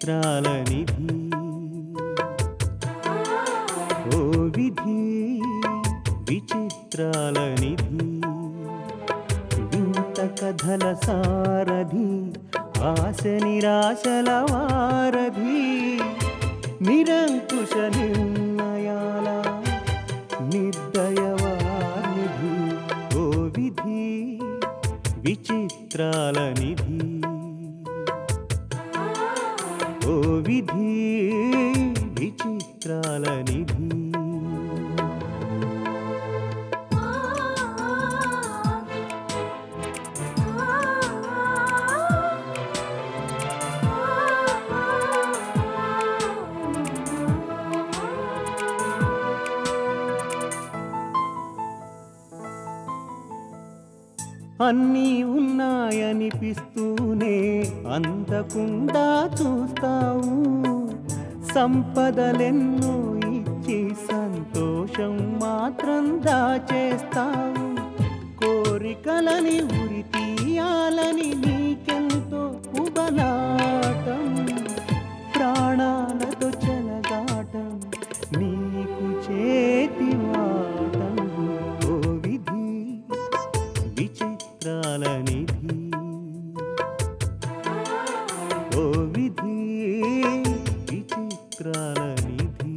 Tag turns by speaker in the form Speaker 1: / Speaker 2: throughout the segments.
Speaker 1: విచిత్రాల నిధి ఓ విధి విచిత్రాల నిధి వింత కథల సారథి ఆశ నిరాశల వారధి నిరంకుశ నిర్ణయాల నిర్దయవానిధి ఓ విధి విచిత్రాల నిధి ఓ విధి విచిత్రాల నిధి అన్నీ ఉన్నాయనిపిస్తూనే అందకుండా చూస్తావు సంపదలెన్నో ఇచ్చి సంతోషం మాత్రం దాచేస్తావు కోరికలని ఉరి తీయాలని నీకెంతో ఉబలాటం ప్రాణాలతో చెలగాటం నీకు చేతివాటం ఓ విధి విచిత్రాల నిధి ఓ విధి విచిత్రాల నిధి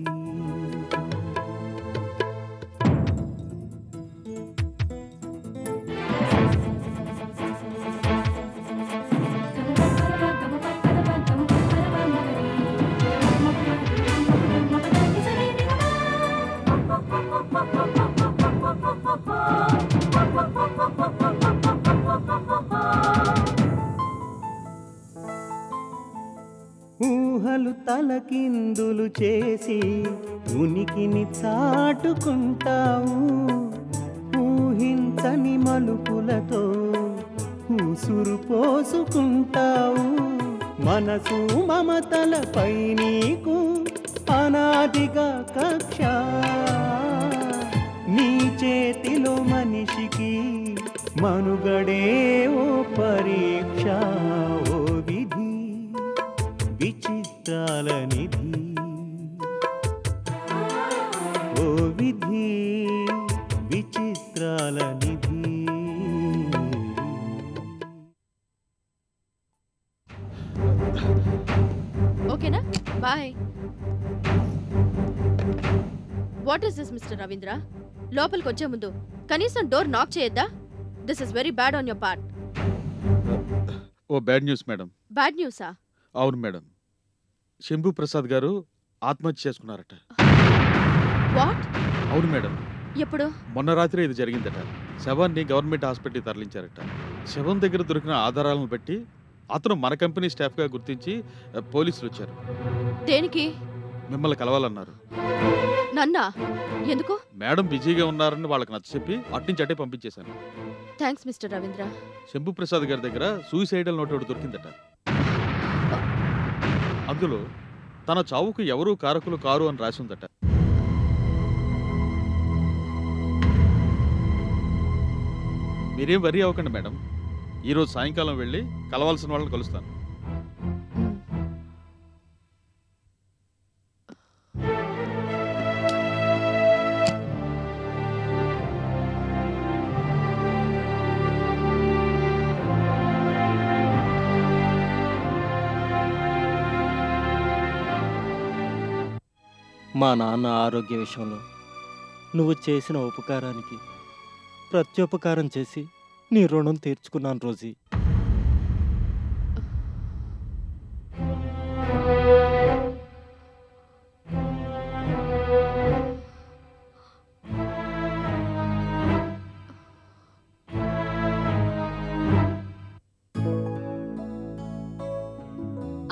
Speaker 1: ఊహలు తలకిందులు చేసి ఉనికిని చాటుకుంటావు ఊహించని మలుపులతో ఉసురు పోసుకుంటావు మనసు మమతలపై నీకు అనాదిగా కక్ష నీ చేతిలో మనిషికి మనుగడే ఓ పరీక్ష ఓ విధి విచిత్రాల నిధి ఓ విధి విచిత్రాల నిధి
Speaker 2: ఓకేనా boy what is this mister Ravindra లోపలికి వచ్చే ముందు కనీసం డోర్ నాక్ చేయొద్దా this is very bad on your part
Speaker 3: oh bad news madam
Speaker 2: bad న్యూసా
Speaker 3: అవును మేడం శంభు ప్రసాద్ గారు ఆత్మహత్య చేసుకున్నారట
Speaker 2: వాట్
Speaker 3: అవును మేడం
Speaker 2: ఎప్పుడు
Speaker 3: మొన్న రాత్రి ఇది జరిగిందట శవాన్ని గవర్నమెంట్ హాస్పిటల్కి తరలించారట శవం దగ్గర దొరికిన ఆధారాలను బట్టి అతను మన కంపెనీ స్టాఫ్గా గుర్తించి పోలీసులు వచ్చారు
Speaker 2: దేనికి
Speaker 3: మిమ్మల్ని కలవాలన్నారు
Speaker 2: నన్నా ఎందుకు
Speaker 3: మేడం బిజీగా ఉన్నారని వాళ్ళకి నచ్చచెప్పి అట్నుంచి అట్టే పంపించేశాను
Speaker 2: థ్యాంక్స్ మిస్టర్ రవీంద్ర
Speaker 3: శంభు ప్రసాద్ గారి దగ్గర సూసైడల్ నోట్ ఒకటి దొరికిందట అందులో తన చావుకు ఎవరూ కారకులు కారు అని రాసి ఉందట మీరేం వరీ అవ్వకండి మేడం ఈరోజు సాయంకాలం వెళ్ళి కలవాల్సిన వాళ్ళని కలుస్తాను
Speaker 1: మా నాన్న ఆరోగ్య విషయంలో నువ్వు చేసిన ఉపకారానికి ప్రత్యుపకారం చేసి నీ రుణం తీర్చుకున్నాను రోజీ.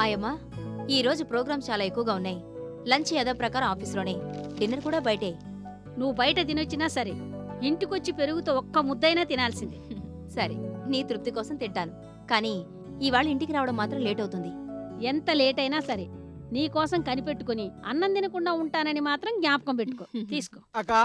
Speaker 4: ఆయమ్మా ఈరోజు ప్రోగ్రామ్స్ చాలా ఎక్కువగా ఉన్నాయి. లంచ్ యథా ప్రకారం ఆఫీస్లోనే, డిన్నర్ కూడా బయటే.
Speaker 5: నువ్వు బయట తినొచ్చినా సరే ఇంటికొచ్చి పెరుగుతో ఒక్క ముద్దైనా తినాల్సిందే.
Speaker 4: సరే, నీ తృప్తి కోసం తింటాను, కానీ ఇవాళ ఇంటికి రావడం మాత్రం లేట్ అవుతుంది.
Speaker 5: ఎంత లేట్ అయినా సరే నీ కోసం కనిపెట్టుకుని అన్నం తినకుండా ఉంటానని మాత్రం జ్ఞాపకం పెట్టుకో. తీసుకో
Speaker 6: అక్కా.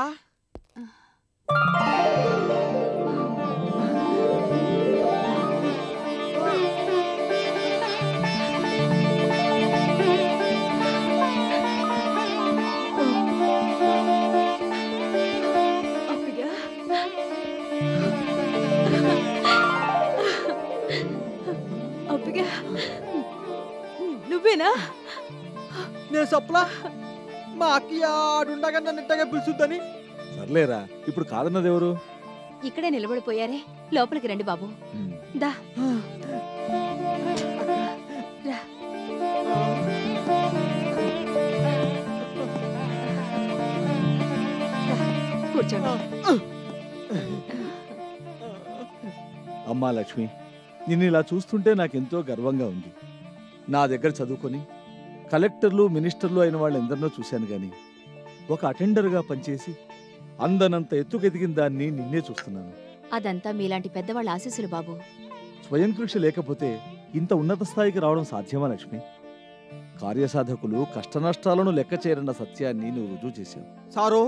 Speaker 2: నువ్వేనా?
Speaker 6: నేను సప్లా మా అక్క ఆడుండగా నన్ను ఇట్టగా పిలుచుద్దని.
Speaker 7: సర్లేరా, ఇప్పుడు కాదన్నది ఎవరు?
Speaker 4: ఇక్కడే నిలబడిపోయారే, లోపలికి రండి బాబు. దా రా. కూర్చోండి.
Speaker 7: అమ్మా లక్ష్మి, నిన్ను ఇలా చూస్తుంటే నాకెంతో గర్వంగా ఉంది. నా దగ్గర చదువుకొని కలెక్టర్లు మినిస్టర్లు అయిన వాళ్ళు ఎందరినో చూశాను కానీ ఒక అటెండర్గా పనిచేసి అందనంత ఎత్తుకెదిగిన దాన్ని నిన్నే చూస్తున్నాను.
Speaker 4: అదంతా మీలాంటి పెద్దవాళ్ళ ఆశీస్సులు బాబు.
Speaker 7: స్వయం కృషి లేకపోతే ఇంత ఉన్నత స్థాయికి రావడం సాధ్యమా లక్ష్మి? కార్యసాధకులు కష్టనష్టాలను లెక్క చేయరన్న సత్యాన్ని నువ్వు రుజువు చేశావు.
Speaker 6: సారు,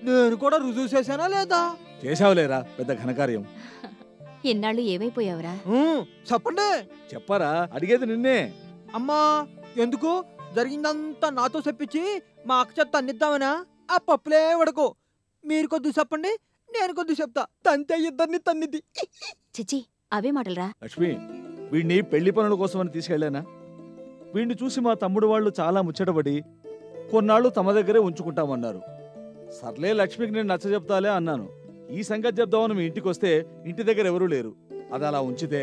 Speaker 6: నేను కూడా రుజువు చేశానా లేదా?
Speaker 7: చేశావులేరా పెద్ద ఘనకార్యం.
Speaker 4: ఎన్నాళ్ళు ఏమైపోయావురా?
Speaker 6: చెప్పండి.
Speaker 7: చెప్పరా, అడిగేది నిన్నే.
Speaker 6: అమ్మా, ఎందుకు జరిగిందంతా నాతో చెప్పించి మా అక్క చెత్త అన్నిద్దామనా? ఆ పప్పులే వడకు. మీరు కొద్ది చెప్పండి, నేను కొద్ది చెప్తా. తంతే ఇద్దరిని తన్నిద్ది.
Speaker 4: చిచ్చి, అవే మాటలరా.
Speaker 7: లక్ష్మి, వీడిని పెళ్లి పనుల కోసమని తీసుకెళ్లానా? వీడిని చూసి మా తమ్ముడు వాళ్ళు చాలా ముచ్చటపడి కొన్నాళ్ళు తమ దగ్గరే ఉంచుకుంటామన్నారు. సర్లే, లక్ష్మికి నేను నచ్చ చెప్తాలే అన్నాను. ఈ సంగతి చెప్దామని మీ ఇంటికి వస్తే ఇంటి దగ్గర ఎవరూ లేరు. అది అలా ఉంచితే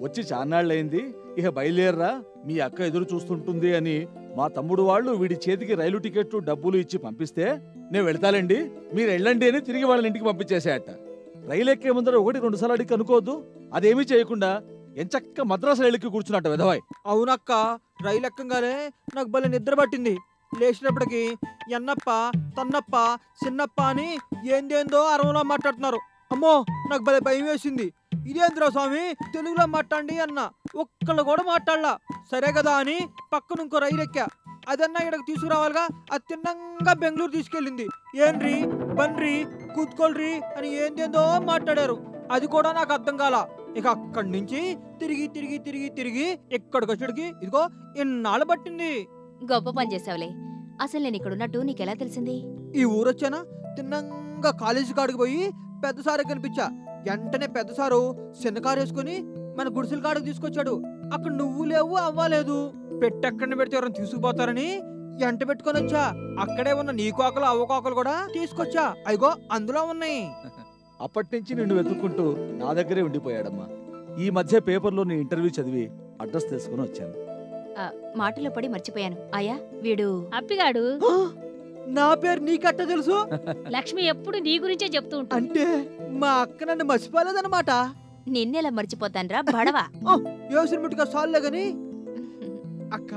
Speaker 7: వచ్చి చాన్నాళ్ళయింది, ఇక బయలుదేరరా, మీ అక్క ఎదురు చూస్తుంటుంది అని మా తమ్ముడు వాళ్ళు వీడి చేతికి రైలు టికెట్లు డబ్బులు ఇచ్చి పంపిస్తే నేను వెళ్తాలండి, మీరు వెళ్ళండి అని తిరిగి వాళ్ళని ఇంటికి పంపించేసేట. రైలు ఎక్కే ముందర 1-2 సార్లు అడిగి కనుకోవద్దు. అదేమీ చేయకుండా ఎంచక్క మద్రాసు రైలుకి కూర్చున్నట్టు వెధవాయ్.
Speaker 6: అవునక్క, రైలు ఎక్కంగానే నాకు భలే నిద్ర పట్టింది. లేచినప్పటికి ఎన్నప్ప, తన్నప్ప, చిన్నప్ప అని ఏందేందో అరవలో మాట్లాడుతున్నారు. అమ్మో, నాకు భలే భయం వేసింది. ఇదేంద్రా స్వామి, తెలుగులో మాట్లాడండి అన్న. ఒక్కళ్ళు కూడా మాట్లాడలా. సరే కదా అని పక్కన ఇంకో రైలు ఎక్కా. అదన్నా ఇక్కడికి తీసుకురావాలిగా. అది తిన్నంగా బెంగళూరు తీసుకెళ్ళింది. ఏండ్రి బన్రి కూతుకోల్రి అని ఏందేందో మాట్లాడారు. అది కూడా నాకు అర్థం కాల. ఇక అక్కడి నుంచి తిరిగి తిరిగి తిరిగి తిరిగి ఇక్కడికి వచ్చేటికి ఇదిగో ఇన్నాళ్ళు పట్టింది.
Speaker 4: గొప్ప పని చేసావులే. అసలు నేను ఇక్కడున్నట్టు నీకెలా తెలిసింది?
Speaker 6: ఈ ఊరొచ్చానా, తిన్నంగా కాలేజీ కాడికి పోయి పెద్ద సారే కనిపించా. వెంటనే పెద్ద సారు చిన్న కారు వేసుకుని మన గుడిసెల కాడికి తీసుకొచ్చాడు. అక్కడ నువ్వు లేవు, అవ్వలేదు. పెట్టెక్కడిని పెడితే ఎవరైనా తీసుకుపోతారని ఎంట పెట్టుకొని వచ్చా. అక్కడే ఉన్న నీ కోకలు అవ్వ కోకలు కూడా తీసుకొచ్చా. అయ్యో అందులో ఉన్నాయి.
Speaker 7: అప్పటి నుంచి నిన్ను వెతుక్కుంటూ నా దగ్గరే ఉండిపోయాడమ్మా. ఈ మధ్య పేపర్లో నీ ఇంటర్వ్యూ చదివి అడ్రస్ తెలుసుకుని వచ్చాను.
Speaker 4: మాటలో పడి మర్చిపోయాను. ఆయా, వీడు
Speaker 5: అప్పిగాడు.
Speaker 6: నా పేరు నీకట్ట తెలుసు?
Speaker 5: లక్ష్మి ఎప్పుడు నీ గురించే చెప్తూ ఉంటుంది.
Speaker 6: అంటే మా అక్క నన్ను మర్చిపోలేదన్నమాట.
Speaker 4: నిన్నెలా మర్చిపోతాన్రా బడవా.
Speaker 6: యోసిన ముట్టుగా సాల్లే గాని. అక్క,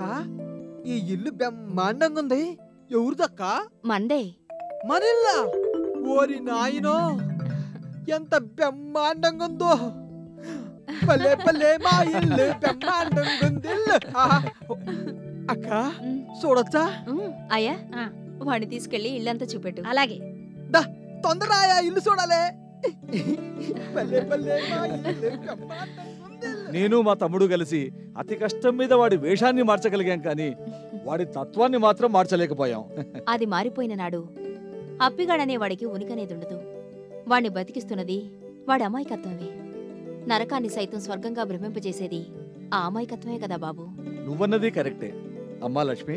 Speaker 6: ఈ ఇల్లు బ్రహ్మాండంగా ఉంది. ఎవరిదక్క?
Speaker 4: మందే.
Speaker 6: మనిల్లా? ఓరి నాయనో, ఎంత బ్రహ్మాండంగా ఉందో. పల్లె పల్లె మా ఇల్లు బ్రహ్మాండంగా ఉంది. అక్క, చూడొచ్చా?
Speaker 4: అయ్యా, వాడిని తీసుకెళ్లి ఇల్లంతా చూపెట్టు.
Speaker 5: అలాగే.
Speaker 6: తొందరగా ఇల్లు చూడాలే. పల్లె పల్లె మా ఇల్లు బ్రహ్మాండంగా ఉంది.
Speaker 7: నేను మా తమ్ముడు కలిసి అతి కష్టం మీద వాడి వేషాన్ని మార్చగలిగాం కానీ వాడి తత్వాన్ని మాత్రం మార్చలేకపోయాం.
Speaker 4: అది మారిపోయిన నాడు అప్పిగాడనే వాడికి ఉనికనేదుండదు. వాణ్ణి బతికిస్తున్నది వాడి అమాయకత్వమే. నరకాన్ని సైతం స్వర్గంగా భ్రమింపజేసేది ఆ అమాయకత్వమే కదా బాబు.
Speaker 7: నువ్వన్నది కరెక్టే. అమ్మా లక్ష్మి,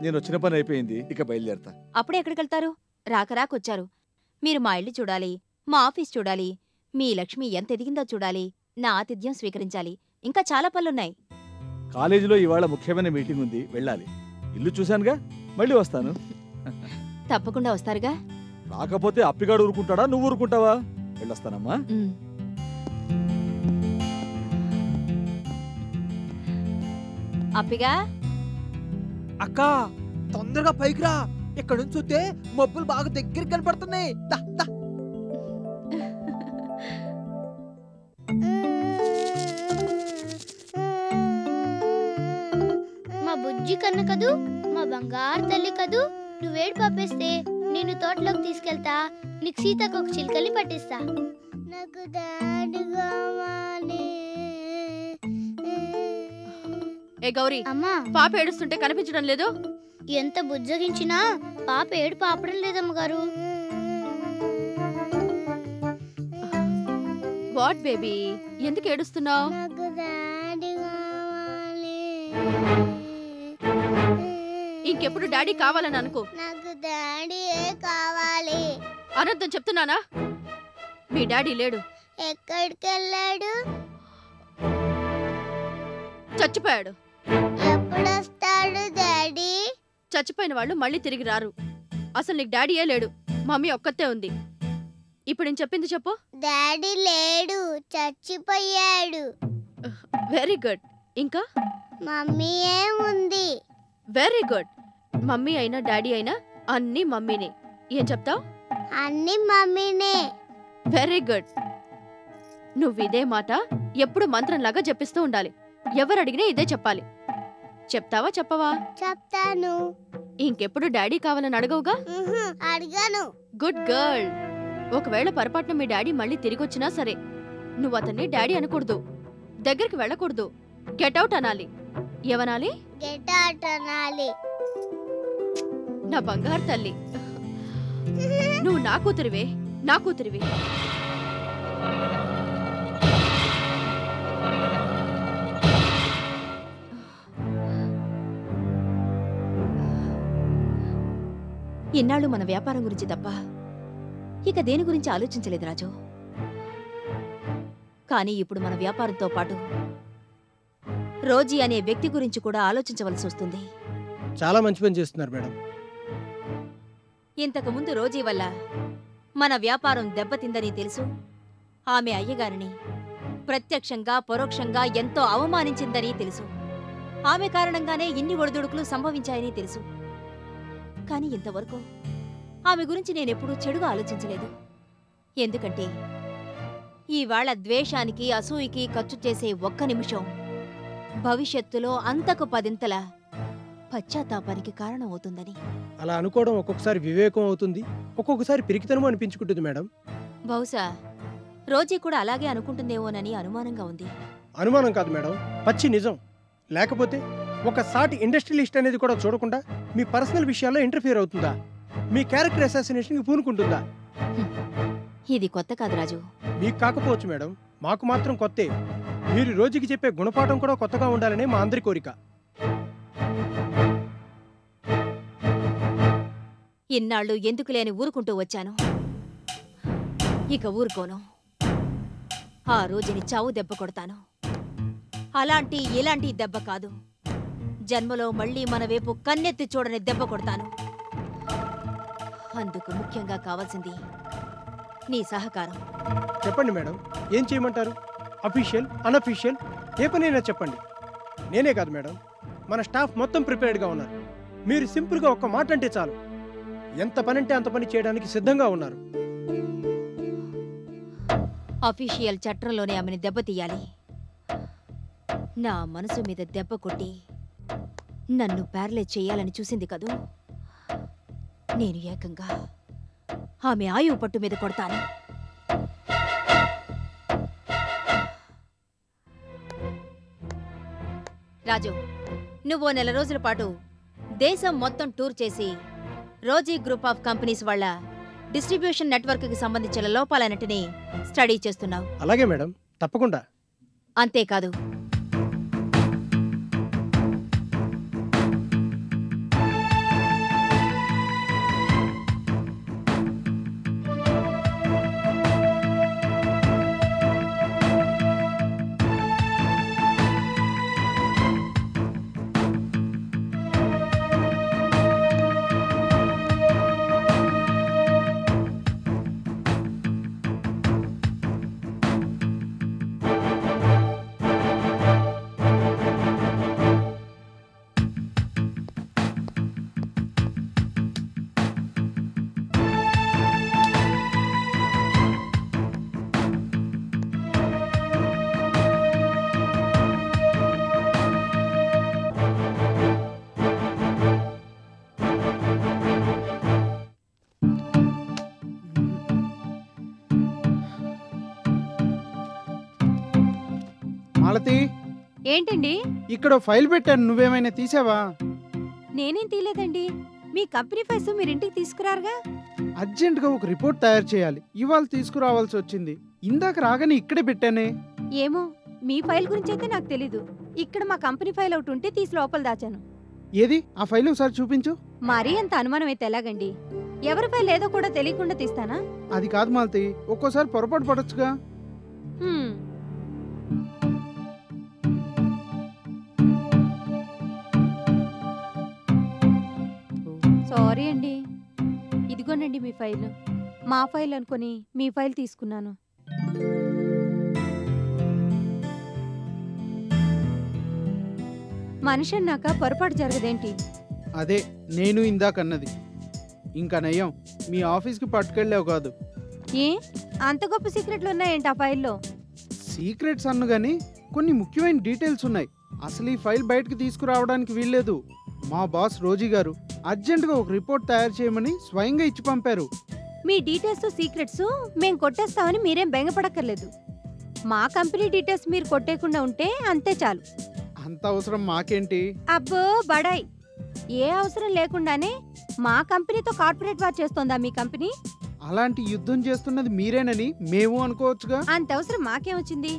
Speaker 7: నేను వచ్చిన పని అయిపోయింది, ఇక బయలుదేరతా.
Speaker 4: అప్పుడే ఎక్కడికెళ్తారు? రాకరాకొచ్చారు. మీరు మా ఇల్లు చూడాలి, మా ఆఫీస్ చూడాలి, మీ లక్ష్మి ఎంత ఎదిగిందో చూడాలి, నా ఆతిథ్యం స్వీకరించాలి. ఇంకా చాలా పనులున్నాయి.
Speaker 7: కాలేజీలో ఇవాళ ముఖ్యమైన మీటింగ్ ఉంది, వెళ్ళాలి. ఇల్లు చూశానుగా, మళ్ళీ వస్తాను.
Speaker 4: తప్పకుండా వస్తారుగా?
Speaker 7: రాకపోతే అప్పిగాడు ఊరుకుంటాడా, నువ్వు ఊరుకుంటావా? వెళ్ళొస్తానమ్మా.
Speaker 4: అప్పిగా.
Speaker 6: అక్క, తొందరగా పైకి రా. ఇక్కడ నుంచి చూస్తే మబ్బులు బాగా దగ్గర కనపడుతున్నాయి.
Speaker 8: మా బుజ్జి కన్న కదూ, మా బంగారు తల్లి కదూ. నువ్వేడు పాపేస్తే నేను తోటలోకి తీసుకెళ్తా. నీకు సీతాకోక చిలుకల్ని పట్టిస్తా. నాకు డాడీ కావాలి.
Speaker 2: ఏ గౌరీ,
Speaker 8: అమ్మా,
Speaker 2: పాప ఏడుస్తుంటే కనిపించడం లేదు.
Speaker 8: ఎంత బుజ్జగించినా పాప ఏడు పాపడం లేదమ్మగారు.
Speaker 2: వాట్ బేబీ, ఎందుకు ఏడుస్తున్నావు?
Speaker 8: నాకు డాడీ కావాలి.
Speaker 2: ఇంకెప్పుడు డాడీ కావాలని అనుకో.
Speaker 8: నాకు డాడీ కావాలి.
Speaker 2: అనర్థం చెప్తున్నానా? మీ డాడీ లేడు.
Speaker 8: ఎక్కడికి వెళ్ళాడు?
Speaker 2: చచ్చిపోయాడు.
Speaker 8: ఎప్పుడు వస్తాడు డాడీ?
Speaker 2: చచ్చిపోయిన వాళ్ళు మళ్ళీ తిరిగి రారు. అసలు నీకు డాడీయే లేడు, మమ్మీ ఒక్కతే ఉంది. ఇప్పుడు నేను చెప్పింది చెప్పు.
Speaker 8: డాడీ లేడు, చచ్చిపోయాడు.
Speaker 2: Very good. ఇంకా
Speaker 8: మమ్మీ ఏముంది?
Speaker 2: Very good. మమ్మీ అయినా డాడీ అయినా అన్నీ మమ్మీనే. ఏం చెప్తావు?
Speaker 8: అన్ని మమ్మీనే.
Speaker 2: Very good. నువ్వు ఇదే మాట ఎప్పుడు మంత్రంలాగా జపిస్తూ ఉండాలి. ఎవరు అడిగినా ఇదే చెప్పాలి. చెప్తావా చెప్పవా?
Speaker 8: చెప్తాను.
Speaker 2: ఇంకెప్పుడు డాడీ కావాలని అడగవుగా?
Speaker 8: అడిగాను.
Speaker 2: Good girl. ఒకవేళ పొరపాటున మీ డాడీ మళ్ళీ తిరిగొచ్చినా సరే నువ్వు అతన్ని డాడీ అనకూడదు, దగ్గరికి వెళ్ళకూడదు, గెట్ అవుట్ అనాలి. ఏమనాలి?
Speaker 8: గెట్ అవుట్ అనాలి.
Speaker 2: నా బంగారు తల్లి, నువ్వు నా కూతురివే, నా కూతురివి.
Speaker 4: ఇన్నాళ్ళు మన వ్యాపారం గురించి తప్ప ఇక దేని గురించి ఆలోచించలేదు రాజు. కానీ ఇప్పుడు మన వ్యాపారంతో పాటు రోజీ అనే వ్యక్తి గురించి కూడా ఆలోచించవలసి వస్తుంది.
Speaker 9: చాలా మంచి పని చేస్తున్నారు మేడం.
Speaker 4: ఇంతకుముందు రోజీ వల్ల మన వ్యాపారం దెబ్బతిందని తెలుసు. ఆమె అయ్యగారిని ప్రత్యక్షంగా పరోక్షంగా ఎంతో అవమానించిందని తెలుసు. ఆమె కారణంగానే ఇన్ని ఒడిదుడుకులు సంభవించాయని తెలుసు. కానీ ఇంతవరకు ఆమె గురించి నేనెప్పుడూ చెడుగా ఆలోచించలేదు. ఎందుకంటే ఈవేళ ద్వేషానికి అసూయకి ఖర్చు చేసే ఒక్క నిమిషం భవిష్యత్తులో అంతకు 10 పశ్చాత్తాపానికి కారణమవుతుందని.
Speaker 9: అలా అనుకోవడం ఒక్కొక్కసారి వివేకం అవుతుంది, ఒక్కొక్కసారి పిరికితనం అనిపించుకుంటుంది మేడం.
Speaker 4: బహుశా రోజీ కూడా అలాగే అనుకుంటుందేమోనని అనుమానంగా ఉంది.
Speaker 9: అనుమానం కాదు మేడం, పచ్చి నిజం. లేకపోతే ఒక సాటి ఇండస్ట్రియలిస్ట్ అనేది కూడా చూడకుండా మీ పర్సనల్ విషయాల్లో ఇంటర్ఫియర్ అవుతుందా? మీ క్యారెక్టర్ అసాసినేషన్కి పూనుకుంటుందా?
Speaker 4: ఇది కొత్త కాదు రాజు.
Speaker 9: మీకు కాకపోవచ్చు మేడం, మాకు మాత్రం కొత్తే. మీరు రోజుకి చెప్పే గుణపాఠం కూడా కొత్తగా ఉండాలనే మా అందరి కోరిక.
Speaker 4: ఇన్నాళ్ళు ఎందుకు లేని ఊరుకుంటూ వచ్చాను, ఇక ఊరుకోను. ఆ రోజుని చావు దెబ్బ కొడతాను. అలాంటి ఇలాంటి దెబ్బ కాదు, జన్మలో మళ్ళీ మన వైపు కన్నెత్తి చూడని దెబ్బ కొడతాను. అందుకు ముఖ్యంగా కావాల్సింది నీ సహకారం.
Speaker 9: చెప్పండి మేడం, ఏం చేయమంటారు? అఫీషియల్, అన్అఫీషియల్, ఏ పనైనా చెప్పండి. నేనే కాదు మేడం, మన స్టాఫ్ మొత్తం ప్రిపేర్డ్గా ఉన్నారు. మీరు సింపుల్గా ఒక్క మాట అంటే చాలు, ఎంత పనంటే అంత పని చేయడానికి సిద్ధంగా ఉన్నారు.
Speaker 4: అఫీషియల్ చట్టంలోనే ఆమెను దెబ్బతీయాలి. నా మనసు మీద దెబ్బ కొట్టి నన్ను ప్యారలైజ్ చేయాలని చూసింది కదూ, నేను ఏకంగా ఆమె ఆయువు పట్టు మీద కొడతాను. రాజు, నువ్వు 4 రోజుల పాటు దేశం మొత్తం టూర్ చేసి రోజీ గ్రూప్ ఆఫ్ కంపెనీస్ వాళ్ళ డిస్ట్రిబ్యూషన్ నెట్వర్క్కి సంబంధించిన లోపాలన్నిటినీ స్టడీ చేస్తున్నావు.
Speaker 9: అలాగే మేడం, తప్పకుండా.
Speaker 4: అంతేకాదు,
Speaker 10: మాలతి,
Speaker 2: ఏంటండి?
Speaker 10: ఇక్కడ ఫైల్ పెట్టాను, నువ్వేమైనా తీసావా?
Speaker 2: నేనేం తీయలేదండి. మీ కంపెనీ ఫైల్స్ మీరింటికి తీసుకురారుగా.
Speaker 10: అర్జెంటుగా ఒక రిపోర్ట్ తయారు చేయాలి, ఇవాళ తీసుకురావాల్సి వచ్చింది. ఇందాక రాగానే ఇక్కడే పెట్టానే.
Speaker 2: ఏమో, మీ ఫైల్ గురించి అయితే నాకు తెలీదు.
Speaker 4: ఇక్కడ మా కంపెనీ ఫైల్ ఒకటి ఉంటే తీసి లోపల దాచాను.
Speaker 10: ఏది ఆ ఫైల్ ఒకసారి చూపించు.
Speaker 4: మరీ అంత అనుమానం అయితే ఎలాగండి? ఎవరి ఫైల్ ఏదో కూడా తెలియకుండా తీస్తానా?
Speaker 10: అది కాదు మాలతి, ఒక్కోసారి పొరపాటు పడొచ్చుగా.
Speaker 4: హ్మ్. సారీ అండి. ఇదిగోనండి మీ ఫైల్. మా ఫైల్ అనుకొని మీ ఫైల్ తీసుకున్నాను. మనిషి అన్నాక పొరపాటు జరగదేంటి?
Speaker 10: అదే నేను ఇందాకన్నది. ఇంకా నయ్యం, మీ ఆఫీస్కి పట్టుకెళ్ళావు కాదు.
Speaker 4: ఏ అంత గొప్ప సీక్రెట్లు ఉన్నాయేంటి ఆ ఫైల్లో?
Speaker 10: సీక్రెట్స్ అన్ను గాని కొన్ని ముఖ్యమైన డీటెయిల్స్ ఉన్నాయి. అసలు ఈ ఫైల్ బయటకు తీసుకురావడానికి వీల్లేదు. మా బాస్ రోజీ గారు అర్జెంటుగా ఒక రిపోర్ట్ తయారు చేయమని స్వయంగా ఇచ్చి పంపారు.
Speaker 4: మీ డీటెయిల్స్ సీక్రెట్స్ మేం కొట్టేస్తామని మీరేం బెంగపడక్కర్లేదు. మా కంపెనీ డీటెయిల్స్ మీరు కొట్టేయకుండా ఉంటే అంతే చాలు.
Speaker 10: అంత అవసరం మాకేంటి?
Speaker 4: అబ్బో బడాయ్, ఏ అవసరం లేకుండానే మా కంపెనీతో కార్పొరేట్ వార్ చేస్తోందా మీ కంపెనీ?
Speaker 10: అలాంటి యుద్ధం చేస్తున్నది మీరేనని మేము అనుకోవచ్చుగా.
Speaker 4: అంత అవసరం మాకేమొచ్చింది?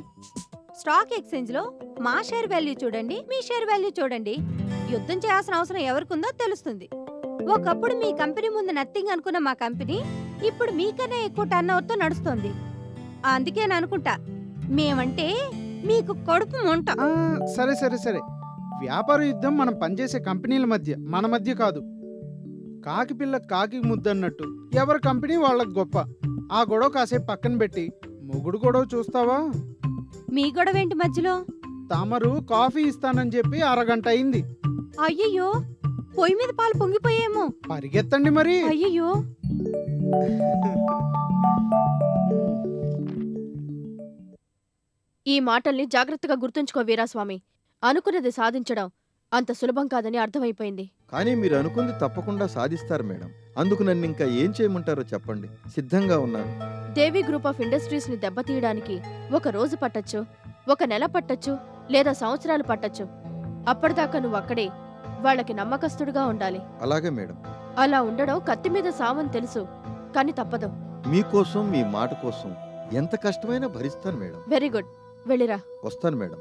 Speaker 4: స్టాక్ ఎక్స్చేంజ్ లో మా షేర్ వాల్యూ చూడండి, మీ షేర్ వాల్యూ చూడండి. యుద్ధం చేయాల్సిన అవసరం ఎవరికుందో తెలుస్తుంది. ఒకప్పుడు మీ కంపెనీ ముందు నథింగ్ అనుకున్న మా కంపెనీ ఇప్పుడు మీకన్నా ఎక్కువ టర్న్ ఓవర్తో నడుస్తోంది. అందుకే అనుకుంటా మేమంటే మీకు కడుపు మొంట.
Speaker 10: సరే సరే సరే, వ్యాపార యుద్ధం మనం పనిచేసే కంపెనీల మధ్య, మన మధ్య కాదు. కాకి పిల్ల కాకి ముద్దన్నట్టు ఎవరి కంపెనీ వాళ్ళకి గొప్ప. ఆ గొడవ కాసేపు పక్కన పెట్టి మొగుడు గొడవ చూస్తావా?
Speaker 4: మీ గొడవ ఏంటి మధ్యలో?
Speaker 10: తమరు కాఫీ ఇస్తానని చెప్పి అరగంట అయింది.
Speaker 4: అయ్యయ్యో, పొయ్యి మీద పాలు పొంగిపోయేమో.
Speaker 10: పరిగెత్తండి మరి.
Speaker 4: అయ్యయ్యో.
Speaker 2: ఈ మాటల్ని జాగ్రత్తగా గుర్తుంచుకో వీరాస్వామి. అనుకున్నది సాధించడం అంత సులభం కాదని అర్థమైపోయింది.
Speaker 11: కానీ మీరు అనుకుంది తప్పకుండా సాధిస్తారు మేడం. అందుకు నన్ను ఇంకా ఏం చేయమంటారో చెప్పండి, సిద్ధంగా ఉన్నాను.
Speaker 2: దేవి గ్రూప్ ఆఫ్ ఇండస్ట్రీస్ ని దెబ్బతీయడానికి ఒక రోజు పట్టొచ్చు, ఒక నెల పట్టొచ్చు, లేదా సంవత్సరాలు పట్టొచ్చు. అప్పటిదాకా నువ్వు అక్కడే వాళ్ళకి నమ్మకస్తుడుగా ఉండాలి.
Speaker 11: అలాగే మేడం.
Speaker 2: అలా ఉండడం కత్తి మీద సామని తెలుసు, కానీ తప్పదు.
Speaker 11: మీకోసం, మీ మాట కోసం ఎంత కష్టమైనా భరిస్తాను మేడం.
Speaker 2: వెరీ గుడ్, వెళ్ళిరా.
Speaker 11: వస్తాను మేడం.